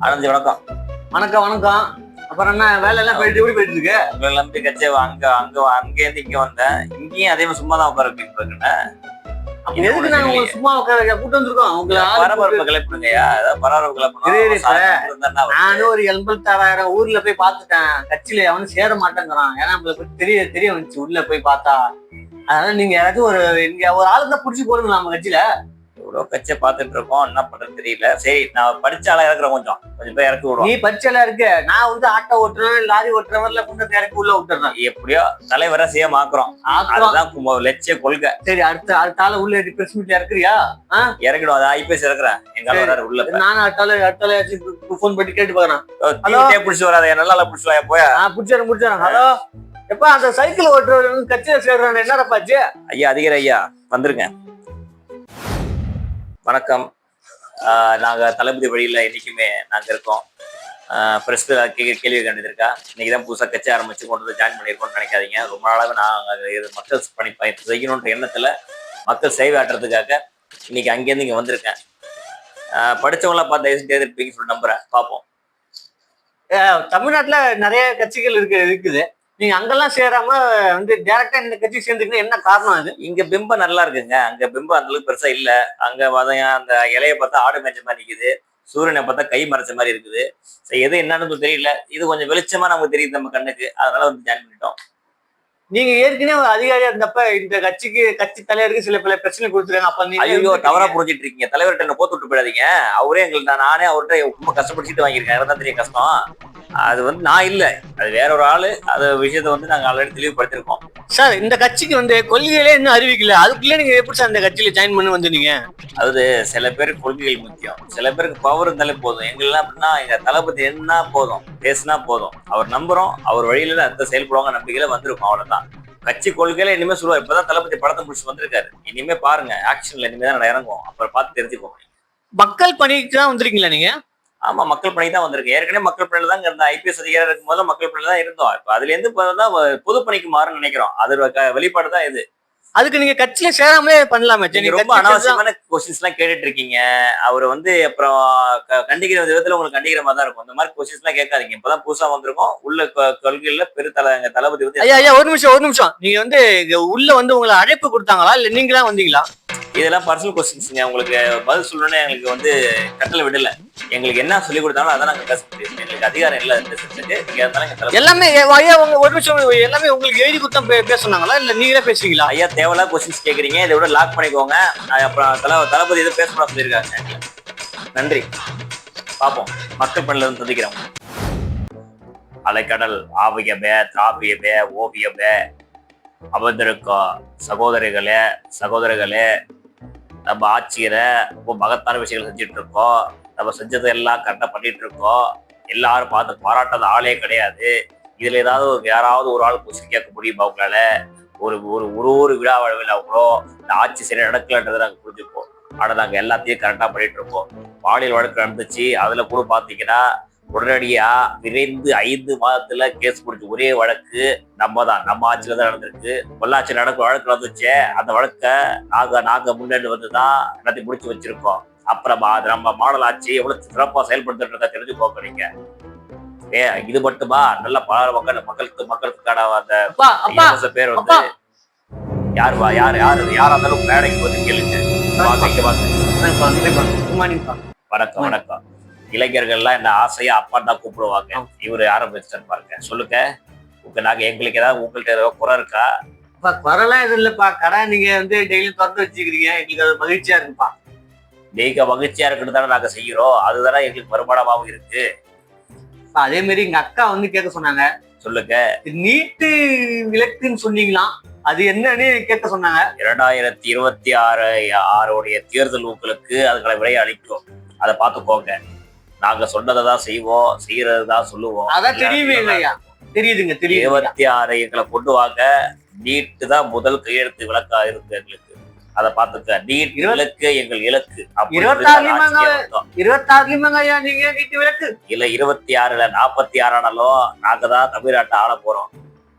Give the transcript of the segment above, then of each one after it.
ஆனந்தி வணக்கம். வணக்கம் வணக்கம். அப்புறம் என்ன வேலை எல்லாம் போயிட்டு எப்படி போயிட்டு இருக்கு? உங்களை நம்பி கட்சி அங்கேருந்து இங்க வந்தேன். இங்கேயும் அதே மாதிரி சும்மா தான் உட்கார வைக்கிறேன். எதுக்கு நாங்க உங்களை சும்மா உட்கார கூட்டு வந்திருக்கோம்? உங்களை பரபரப்பு கிளப்பிடுங்கய்யா. ஏதாவது பரபரப்பு கிளப்பணும். நானும் ஒரு 86,000 ஊர்ல போய் பாத்துட்டேன். கட்சியில அவனும் சேர மாட்டேங்கிறான். ஏன்னா நம்மளுக்கு தெரிய வந்துச்சு உள்ள போய் பார்த்தா. அதனால நீங்க யாராச்சும் ஒரு ஆளு தான் புடிச்சு போடுங்க நம்ம கட்சியில. இவ்வளவு கட்சியை பார்த்துட்டு இருக்கோம், என்ன பண்றது தெரியல. சரி, நான் படிச்சாலா இறக்குறேன், கொஞ்சம் பேர் இறக்கி விடுவோம். நீ படிச்சாலா இருக்க, நான் வந்து ஆட்டோ ஓட்டுறேன், லாரி ஓட்டுறவர்ல கொண்டு இறக்கி உள்ள விட்டுறேன். எப்படியோ தலைவரை சேம் ஆக்குறோம். அதுதான் லட்சிய கொள்கை. சரி, அடுத்த ஆள உள்ள பிரஸ் மீட்ல இறக்குறியா? இறக்கிடும். அதை ஐபிஎஸ் இறக்குறேன். எங்க உள்ள நானும் அடுத்தால போன் பண்ணி கேட்டு பாக்குறேன். பிடிச்சி வராத, நல்லா பிடிச்சி போயா? பிடிச்சாரு. ஹலோ, எப்ப அந்த சைக்கிள் ஓட்டுறவர் கட்சியில சேர்றான், என்னடப்பாச்சு? ஐயா அதிகாரி ஐயா வந்துருங்க. வணக்கம். நாங்க தளபதி வழியில என்னைக்குமே நாங்க இருக்கோம். பிரஸ் கேள்வி கண்டிருக்கா. இன்னைக்கு தான் புதுசாக கட்சி ஆரம்பிச்சு கொண்டு வந்து ஜாயின் பண்ணியிருக்கோம்னு நினைக்காதீங்க. ரொம்ப நாளாக நாங்கள் மக்கள் பணி செய்யணுன்ற எண்ணத்துல மக்கள் சேவை ஆட்டுறதுக்காக இன்னைக்கு அங்கேருந்து இங்க வந்திருக்கேன். படிச்சவங்களாம் பார்த்து தேர்ந்தெடுப்பீங்கன்னு சொல்லி நம்புறேன். பார்ப்போம். தமிழ்நாட்டுல நிறைய கட்சிகள் இருக்குது. நீங்க அங்கெல்லாம் சேராம வந்து டைரக்டா இந்த கட்சி சேர்ந்துக்கணும், என்ன காரணம்? அது இங்க பிம்பம் நல்லா இருக்குங்க. அங்க பிம்பம் அந்த அளவுக்கு பெருசா இல்ல. அங்க அந்த இலைய பார்த்தா ஆடு மேய்ச்ச மாதிரி நிக்குது, சூரியனை பார்த்தா கை மறைச்ச மாதிரி இருக்குது. எது என்னன்னு தெரியல. இது கொஞ்சம் வெளிச்சமா நமக்கு தெரியுது நம்ம கண்ணுக்கு. அதனால வந்து ஜாயின் பண்ணிட்டோம். நீங்க ஏற்கனவே ஒரு அதிகாரியா இருந்தப்ப இந்த கட்சி தலைவருக்கு சில பல பிரச்சனை கொடுத்துருக்காங்க. அப்ப ஐயோ, தவறா புரிஞ்சிட்டு இருக்கீங்க. தலைவர்கிட்ட என்ன போட்டு விட்டு போயிடாதீங்க. அவரே எங்களுக்கு நானே அவர்கிட்ட ரொம்ப கஷ்டப்பட்டு வாங்கியிருக்கேன். தான் தெரியும் கஷ்டம். அது வந்து நான் இல்ல, அது வேற ஒரு ஆளு. அது விஷயத்த வந்து நாங்க ஆல்ரெடி தெளிவுபடுத்திருக்கோம். சார், இந்த கட்சிக்கு வந்து கொள்கைகளே இன்னும் அறிவிக்கல. அதுக்குள்ளே நீங்க எப்படி சார் இந்த கட்சியில ஜாயின் பண்ணி வந்தீங்க? அதாவது சில பேருக்கு கொள்கைகள் முக்கியம், சில பேருக்கு பவர் இருந்தாலே போதும். எங்கெல்லாம் அப்படின்னா எங்க தளபதி என்ன போதும், பேசினா போதும். அவர் நம்புறோம், அவர் வழியில அந்த செயல்படுவாங்க நம்பிக்கையில வந்திருக்கும். அவ்வளவுதான். கட்சி கொள்கையில இனிமே சொல்லுவார். இப்பதான் தளபதி படத்தை முடிச்சு வந்திருக்காரு. இனிமே பாருங்க, ஆக்ஷன்ல இனிமே தான் இறங்குவோம். அப்புறம் பார்த்து தெரிஞ்சுக்கோங்க. மக்கள் பணிக்கு தான் வந்திருக்கீங்களா நீங்க? ஆமா, மக்கள் பணி தான் வந்திருக்கு. ஏற்கனவே மக்கள் பணியில தான் இருந்த ஐபிஎஸ் அதிகாரி இருக்கும் போது மக்கள் பணியில தான் இருந்தோம். இப்ப அதுல இருந்து பொது பணிக்கு மாறுன்னு நினைக்கிறோம். அது வெளிப்பாடு தான் இது. அதுக்கு நீங்க கட்சியில சேராமலே பண்ணலாமே. நீங்க ரொம்ப அனாவசியமான கொஸ்டின்ஸ் எல்லாம் கேட்டுட்டு இருக்கீங்க. அவரு வந்து அப்புறம் கண்டிக்கிற விதத்துல உங்களுக்கு கண்டிக்கிற மாதிரி தான் இருக்கும். இந்த மாதிரி கொஸ்டின்ஸ் எல்லாம் கேட்காதீங்க. இப்பதான் புதுசா வந்திருக்கோம். உள்ள கொள்கையில எங்க தளபதி வந்து ஐயா ஒரு நிமிஷம். நீங்க வந்து உள்ள வந்து உங்களை அழைப்பு கொடுத்தாங்களா, இல்ல நீங்களா வந்தீங்களா? இதெல்லாம் பர்சனல் கொஸ்டின்ஸ்ங்க. உங்களுக்கு பதில் சொல்லணும்னு எங்களுக்கு வந்து கட்டளை விடல. எங்களுக்கு என்ன சொல்லி கொடுத்தாலும் அதான் நாங்க பேச முடியும். எங்களுக்கு அதிகாரம் இல்ல பேசுறதுக்கு. எல்லாமே ஐயா ஒரு நிமிஷம், எல்லாமே உங்களுக்கு எழுதி கொடுத்தா பேசுனாங்களா, இல்ல நீங்களே பேசுவீங்களா? ஐயா தேவையில்லா கொஸ்டின்ஸ் கேக்குறீங்க. இதை விட லாக் பண்ணிக்கோங்க. அப்புறம் தளபதி எதுவும் பேசக்கூடாது சொல்லியிருக்காங்க. நன்றி. பார்ப்போம். மக்கள் பணியில இருந்து சந்திக்கிறோம். அலைக்கடல் ஆவியபே திராவியபே ஓவியபே அமர்ந்திருக்கோ சகோதரிகளே, நம்ம ஆட்சியில ரொம்ப மகத்தான விஷயங்கள் செஞ்சுட்டு இருக்கோம். நம்ம செஞ்சது எல்லாம் கரெக்டா பண்ணிட்டு இருக்கோம். எல்லாரும் பார்த்து பாராட்டாத ஆளே கிடையாது. இதுல யாராவது ஒரு ஆள் கொஸ்டின் கேட்க முடியுமா உங்களால? ஒரு விழா வழவில் கூட இந்த ஆட்சி சரியா நடக்கலன்றதை நாங்க புரிஞ்சுப்போம். ஆனா நாங்க எல்லாத்தையும் கரெக்டா பண்ணிட்டு இருக்கோம். பாலியல் வழக்கு நடந்துச்சு. அதுல கூட பாத்தீங்கன்னா உடனடியா விரைந்து 5 மாதத்துல கேஸ் முடிச்ச ஒரே வழக்கு நம்ம ஆட்சியில தான் நடந்திருக்கு. பொள்ளாச்சி வழக்கு நடந்துச்சு. அந்த வழக்க நாங்க முன்னெடுத்து வந்துதான் எல்லாத்தையும் முடிச்சு வச்சிருக்கோம். அப்புறமா நம்ம மாடல் ஆட்சி எவ்வளவு சிறப்பா செயல்படுத்துறத தெரிஞ்சு போக்குறீங்க. இது மட்டுமா? நல்ல பல மக்களுக்கான அந்த பேர் வந்து யாரா இருந்தாலும் மேடைக்கு வந்து கேளுங்க. வணக்கம். இளைஞர்கள்லாம் என்ன ஆசையா அப்பா தான் கூப்பிடுவாங்க. இவரு ஆரம்பிச்சிட்டாரு பாருங்க. சொல்லுங்க, எங்களுக்கு ஏதாவது உங்கள்கிட்ட ஏதாவது குறை இருக்கா? குறைலாம் எதுவும் இல்லப்பா. கடை நீங்க வந்து டெய்லி திறந்து வச்சுக்கிறீங்க. எங்களுக்கு அது மகிழ்ச்சியா இருக்குப்பா. நீங்க மகிழ்ச்சியா இருக்குன்னு தானே நாங்க செய்யறோம். அதுதானே எங்களுக்கு வருமானமாவும் இருக்கு. அதே மாதிரி எங்க அக்கா வந்து கேட்க சொன்னாங்க. சொல்லுங்க. நீட்டு விலக்குன்னு சொன்னீங்களாம், அது என்னன்னு கேட்க சொன்னாங்க. 2026 தேர்தல் உங்களுக்கு அதுகளை விலை அளிக்கும். அதை பார்த்துக்கோங்க. நாங்க சொன்னதான் செய்வோம், செய்யறதுதான் சொல்லுவோம். அதான் தெரியுமே ஐயா. தெரியுதுங்க. 26 எங்களை கொண்டு வாங்க. நீட்டு தான் முதல் கையெழுத்து விளக்கா இருக்கு எங்களுக்கு. அதை பார்த்துக்க. நீட் விளக்கு எங்கள் இலக்கு. 26 நீங்க நீட்டு விளக்கு இல்ல 26ல 46 ஆனாலும் நாங்க தான் தமிழ்நாட்டை ஆள போறோம்.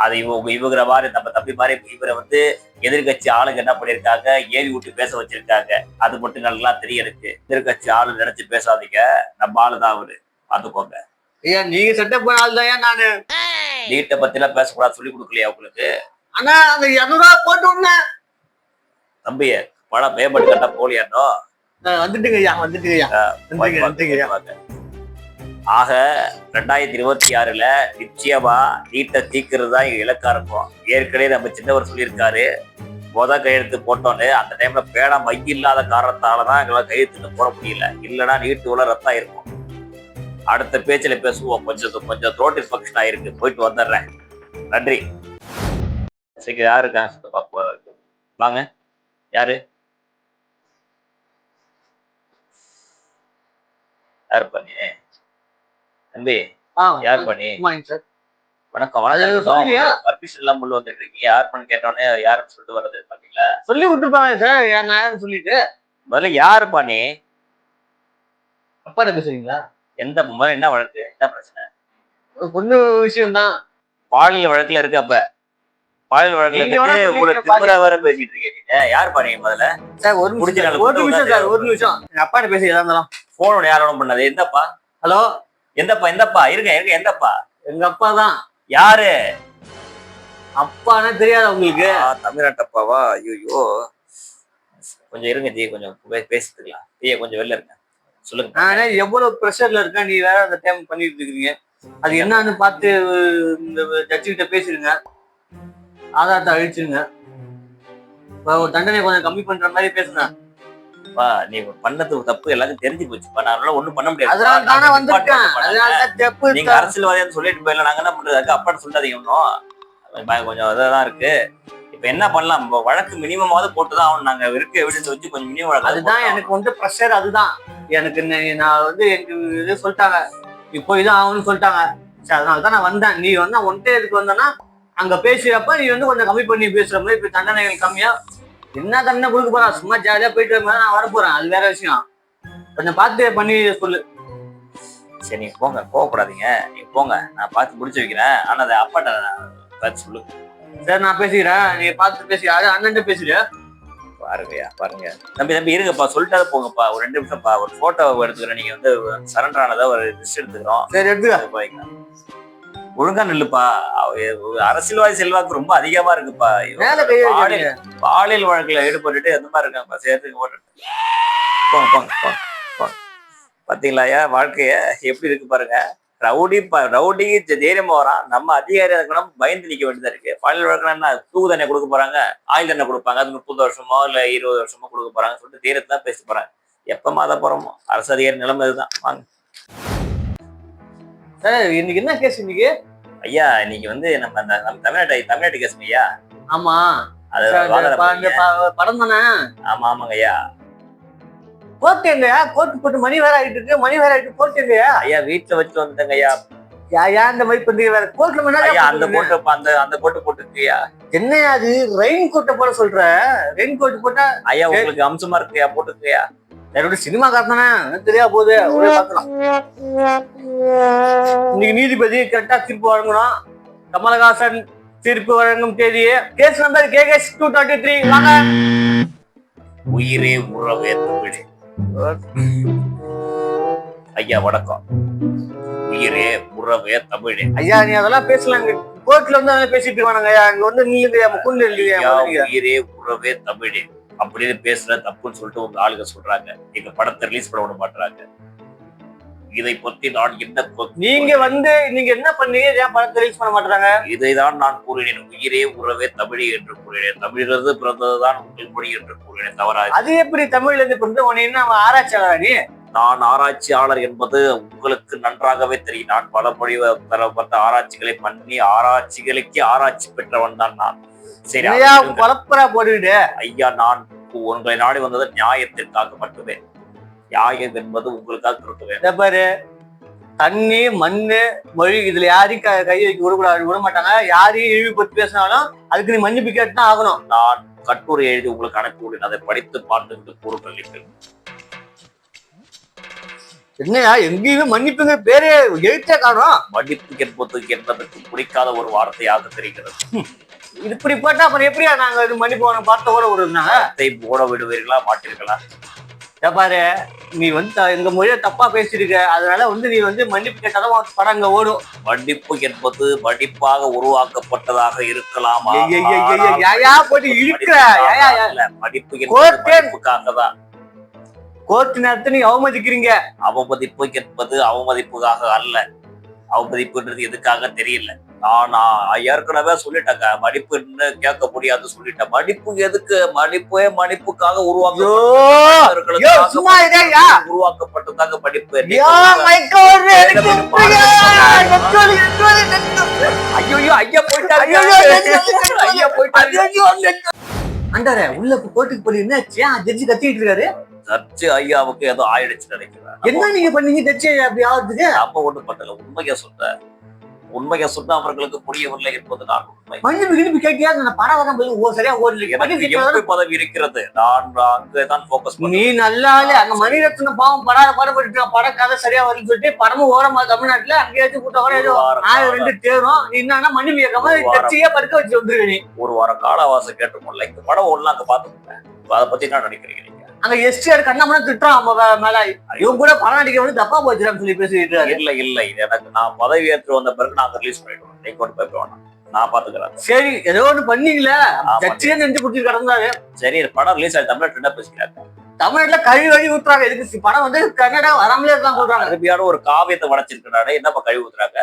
அது இவங்கிற மாதிரி நம்ம தம்பி மாதிரி இவரை வந்து எதிர்கட்சி ஆளுங்க என்ன பண்ணிருக்காங்க, ஏறி விட்டு பேச வச்சிருக்காங்க. அது மட்டும் நல்லா தெரிய இருக்கு. எதிர்கட்சி ஆளு நினைச்சு பேசாதீங்க. நம்ம ஆளுதான் அவரு. பாத்துக்கோங்க. ஐயா நீங்க செட்டப் பண்ண ஆள் தான் நானு. நீட்டை பத்தி எல்லாம் பேசக்கூடாது சொல்லி கொடுக்கலையா உங்களுக்கு? ஆனா அந்த 200 போட்டு விடணும். தம்பி படம் மேம்பட்டு கட்டா போலியானோ? வந்துட்டுங்க ஐயா, வந்துட்டுங்க ஐயா, வந்துட்டுங்க ஐயா. ஆக 2026ல நிச்சயமா நீட்டை தீக்கிறது தான் எங்க இலக்கா இருக்கும். ஏற்கனவே நம்ம சின்னவர் சொல்லியிருக்காரு, கையெழுத்து போட்டோன்னு அந்த டைம்ல பேனா மை இல்லாத காரணத்தாலதான் எங்களால் கையெழுத்து போட முடியல. இல்லைன்னா நீட்டு உள்ள ரத்தம் இருக்கும். அடுத்த பேச்சுல பேசுவோம். கொஞ்சம் த்ரோட் இன்ஃபெக்ஷன் ஆயிருக்கு, போயிட்டு வந்துடுறேன். நன்றி. சரி, யாரு இருக்காங்க வாங்க. யாரு யாரு பண்ணி தம்பி? யார் பண்ணி? வணக்கம். பர்மிஷன் எல்லாம் முள்ள வந்துட்டு இருக்கீங்க. யார் பண்ணி கேட்டோன்னே யாருன்னு சொல்லிட்டு வர்றது பாத்தீங்களா? சொல்லி விட்டுருப்பாங்க சார், நான் சொல்லிட்டு. முதல்ல யாரு பண்ணி? அப்பா பேசுறீங்களா? எந்த முதல்ல என்ன வழக்கு, என்ன பிரச்சனை? பொண்ணு விஷயம் தான். பாலியல் வழக்குல இருக்கு. அப்ப பாலியல் வழக்குல வர பேசிட்டு இருக்கீங்க. யார் பண்ணி முதல்ல? சார் ஒரு நிமிஷம் சார், ஒரு நிமிஷம். எங்க அப்பா பேசி எதா இருந்தாலும் போன் யாரோட பண்ணது? எந்தப்பா? ஹலோ, எந்தப்பா இருங்க. எந்தப்பா? எங்க அப்பா தான். யாரு அப்பானா தெரியாதா உங்களுக்கு? தமிழ்நாட்டப்பாவா? ஐயோ, கொஞ்சம் இருங்க ஜி, கொஞ்சம் பேசிக்கலாம். கொஞ்சம் வெளில இருங்க, சொல்லுங்க. நானே எவ்வளவு ப்ரெஷர்ல இருக்கேன், நீ வேற அந்த டைம் பண்ணிட்டு இருக்கீங்க. அது என்னன்னு பார்த்து இந்த ஜட்ஜி கிட்ட பேசிருங்க, ஆதாரத்தை அழிச்சிருங்க. ஒரு தண்டனை கொஞ்சம் கம்மி பண்ற மாதிரி பேசுங்க. நீ பண்ணது தப்பு எல்லாரும் தெரிஞ்சு போச்சுப்பா. நான் ஒண்ணும் பண்ண முடியாது. அதனால தானே வந்திருக்கேன். அதனால தப்பு. நீங்க அரசியல்வாதின்னு சொல்லிட்டு போயிடல. நாங்க என்ன பண்றது? அப்பான்னு சொல்லாதீங்க. இன்னும் கொஞ்சம் இதான் இருக்கு. இப்ப என்ன பண்ணலாம்? வழக்கு மினிமமாவது போட்டுதான் ஆகணும். நாங்க இருக்க எவிடன்ஸ் வச்சு கொஞ்சம் மினிமம் வழக்கு. அதுதான் எனக்கு ப்ரெஷர். அதுதான் எனக்கு நான் எனக்கு இது சொல்லிட்டாங்க, இப்போ இதான் ஆகணும்னு சொல்லிட்டாங்க. சரி, அதனாலதான் நான் வந்தேன். நீ ஒன்டே இதுக்கு வந்தேன்னா அங்க பேசுறப்ப நீ கொஞ்சம் கம்மி பண்ணி பேசுற மாதிரி. இப்ப தண்டனைகள் கம்மியா என்ன தண்டனை கொடுக்க போறா? சும்மா ஜாலியா போயிட்டு நான் வர போறேன், அது வேற விஷயம். கொஞ்சம் பார்த்து பண்ணி சொல்லு. சரி, நீங்க போங்க, கோவப்படாதீங்க. நீங்க போங்க, நான் பார்த்து முடிச்சு வைக்கிறேன். ஆனா அதை அப்பாட்ட பார்த்து சொல்லு. சரி, நான் பேசிக்கிறேன். நீங்க பார்த்து பேசிக்கிறாரு, அண்ணன் பேசுறியா? பாருங்க தம்பி இருங்கப்பா, சொல்லிட்டாத போங்கப்பா. ஒரு 2 நிமிஷம்ப்பா, ஒரு போட்டோ எடுத்துக்கிறேன். நீங்க சரண்டர் ஆனதா ஒரு லிஸ்ட் எடுத்துக்கிறோம். சரி, எடுத்துக்க. ஒழுங்கா நில்லுப்பா. அரசியல்வாதி செல்வாக்கு ரொம்ப அதிகமா இருக்குப்பா. பாலியல் வழக்குல ஈடுபட்டுட்டு எந்த மாதிரி இருக்காங்கப்பா. சேர்த்துக்கு போங்க. பாத்தீங்களா வாழ்க்கைய எப்படி இருக்கு பாருங்க. ரவுடி தைரியமா வரான். நம்ம அதிகாரி இருக்கணும், பயந்து நிக்க வேண்டியதா இருக்கு. பாலியல் வழக்குனா என்ன? தூக்கு தண்டனை கொடுக்க போறாங்க, ஆயுள் தண்டனை கொடுப்பாங்க. அது 30 வருஷமோ இல்ல 20 வருஷமோ கொடுக்க போறாங்க சொல்லிட்டு தைரியத்தை தான் பேச போறாங்க. எப்ப மாத போறோமோ அரசு அதிகாரி நிலைமை இதுதான். வாங்க சார். இன்னைக்கு என்ன கேஸ்? இன்னைக்கு ஐயா இன்னைக்கு நம்ம தமிழ்நாட்டு கேஸ் ஐயா. ஆமா, படம் தானே? ஆமாங்க ஐயா. கோர்ட் எங்கயா? கோர்ட் போட்டு மணி வேற ஆயிட்டு இருக்கு. கோர்ட் எங்கயா? ஐயா வீட்டுல வச்சுட்டு வந்துட்டேங்க ஐயா. இந்த மாதிரி பண்றீங்க வேற? கோர்ட்ல அந்த கோட்டு போட்டுருக்கியா? என்னையா அது? ரெயின் கோட்டை போட சொல்ற? ரெயின் கோட் போட்டா ஐயா உங்களுக்கு அம்சமா இருக்குயா, போட்டுருக்கியா? சினிமா காரணே தெரியா போகுது. இன்னைக்கு நீதிபதி கரெக்டா தீர்ப்பு வழங்கணும். கமலஹாசன் தீர்ப்பு வழங்கும் தேதியே கேஸ் நம்பர் KS 233. வாங்க. உயிரே உறவே தமிழே. ஐயா வணக்கம். உயிரே உறவே தமிழே. ஐயா நீ அதெல்லாம் பேசலாங்க. கோர்ட்ல பேசிட்டு இருக்கானுங்க. அங்க நீங்க உயிரே உறவே தமிழே அப்படின்னு பேசுற தப்புன்னு சொல்லிட்டு உங்க ஆளுங்க சொல்றாங்க. எங்க படத்தை ரிலீஸ் பண்ண விட மாட்டாங்க. இதை பத்தி நான் என்ன நீங்க என்ன பண்ணீங்க? ஏன் படத்தை ரிலீஸ் பண்ண மாட்டாங்க? இதைதான் நான் கூறினேன். உயிரே உறவே தமிழே என்று கூறினேன். தமிழிலிருந்து பிறந்ததுதான் உங்கள் மொழி என்று கூறினேன். தவறா? அது எப்படி தமிழ்ல இருந்து பிறந்த உன்ன ஆராய்ச்சியாளர் நீ? நான் ஆராய்ச்சியாளர் என்பது உங்களுக்கு நன்றாகவே தெரியும். நான் பல மொழி தரப்பட்ட ஆராய்ச்சிகளை பண்ணி ஆராய்ச்சிகளுக்கு ஆராய்ச்சி பெற்றவன் தான் நான். சரி, குழப்பரா போடுவிடு ஐயா. நான் உங்களை நாடி வந்தது நியாயத்திற்காக மட்டுமே. நியாயம் என்பது உங்களுக்காக இருக்குவேன் பாரு. தண்ணி மண்ணு மொழி இதுல யாரையும் கை வைக்க விட மாட்டாங்க. யாரையும் இழிவுபடுத்தி பேசினாலும் அதுக்கு நீ மன்னிப்பு கேட்டுதான் ஆகணும். நான் கட்டுரை எழுதி உங்களுக்கு அனுப்பி விடுவேன். அதை படித்து பார்த்து கூறுங்கள். என்னையா எங்கேயுமே மன்னிப்புங்க பேரே எழுத்தே காணும். மன்னிப்பு என்பதற்கு பிடிக்காத ஒரு வார்த்தையாக தெரிகிறது. இது இப்படி போட்டா அப்புறம் எப்படியா நாங்க இது மன்னிப்பு பார்த்த கூட விடுறாங்க? போட விடுவீர்களா மாட்டீர்களா? பாரு நீ வந்து எங்க மொழியை தப்பா பேசிருக்க, அதனால வந்து நீ வந்து மன்னிப்பு கேட்டாதான் உன் படம் அங்க ஓடும். மடிப்பு என்பது மடிப்பாக உருவாக்கப்பட்டதாக இருக்கலாமா? ஏயா போட்டு இருக்கிற மடிப்பு என்பது மடிப்புக்காக தான். கோர்ட் நேரத்தை நீ அவமதிக்கிறீங்க. அவமதிப்பு என்பது அவமதிப்புக்காக அல்ல. அவமதிப்புன்றது எதுக்காக தெரியல. நான் ஏற்கனவே சொல்லிட்டேங்க, மடிப்புன்னு கேட்க முடியாது சொல்லிட்டேன். மடிப்பு எதுக்கு? மடிப்பே மடிப்புக்காக உருவாக்கப்பட்டதாக மடிப்பு. அண்டரே உள்ள கோர்ட்டுக்கு போய் என்ன ஜட்ஜி கத்திட்டு இருக்காரு. ஜட்ஜி ஐயாவுக்கு ஏதோ ஆயிடுச்சு நினைக்கிறேன். என்ன நீங்க பண்ணீங்க ஜட்ஜி அப்படி ஆகுதுக்கு? அப்ப ஒண்ணும் பண்ணல, உண்மையை சொன்ன அவர்களுக்கு புரியவில்லை என்பது நான் உண்மை. மன்னிப்பு கேட்டியா? படம் சரியா ஓடல, பதவி இருக்கிறது. நான் அங்கதான் போக்கஸ். நீ நல்லா அங்க மணிரத்ன பாவம் பாடப்பட்டு படம் கதை சரியா வரும்னு சொல்லிட்டு படமும் ஓரமா தமிழ்நாட்டுல அங்கேயாச்சும் கூட்டம் 2 தேரும். நீ என்னன்னா மன்னிப்பு கேட்காம ஜட்ஜியே படுக்க வச்சு வந்துருக்க. நீ ஒரு வாரம் காலவாசம் கேட்டுக்கொள்ள இந்த படம் ஒண்ணு அங்க பாத்துக்கிட்டேன். அதை பத்தி என்ன நினைக்கிறீங்க? அங்க எஸ்டிஆர் கண்ணாமனா திட்டுறான் மேல, இவங்க கூட படம் நடிக்க வந்து தப்பா போச்சுறான்னு சொல்லி பேசிட்டு. இல்ல எனக்கு நான் பதவி ஏற்று வந்த பிறகு நான் ரிலீஸ் பண்ணிடுவேன். நீ கொண்டு போய் வேணாம், நான் பாத்துக்கிறேன். சரி ஏதோ ஒண்ணு பண்ணீங்களே, ஜட்ஜியே நெஞ்சு குடிச்சு கிடந்தாரு. சரி படம் ரிலீஸ் ஆகி தமிழ்நாட்டு என்ன பேசிக்கிறாங்க? தமிழ்நாட்டுல கழுவி ஊத்துறாங்க. எதுக்கு படம் வந்து கன்னடா வராமலே இருக்கான்னு சொல்றாங்க. அருமையான ஒரு காவியத்தை வளைச்சிருக்கிறாரு, என்னப்பா கழுவி ஊத்துறாங்க?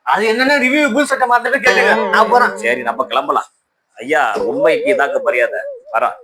அது என்னன்னா ரிவ்யூ புல் சட்டம் மாத்திட்டு கேளுங்க, நான் போறேன். சரி நம்ம கிளம்பலாம் ஐயா. உண்மைக்கு இதாக்க மரியாதை. வரேன்.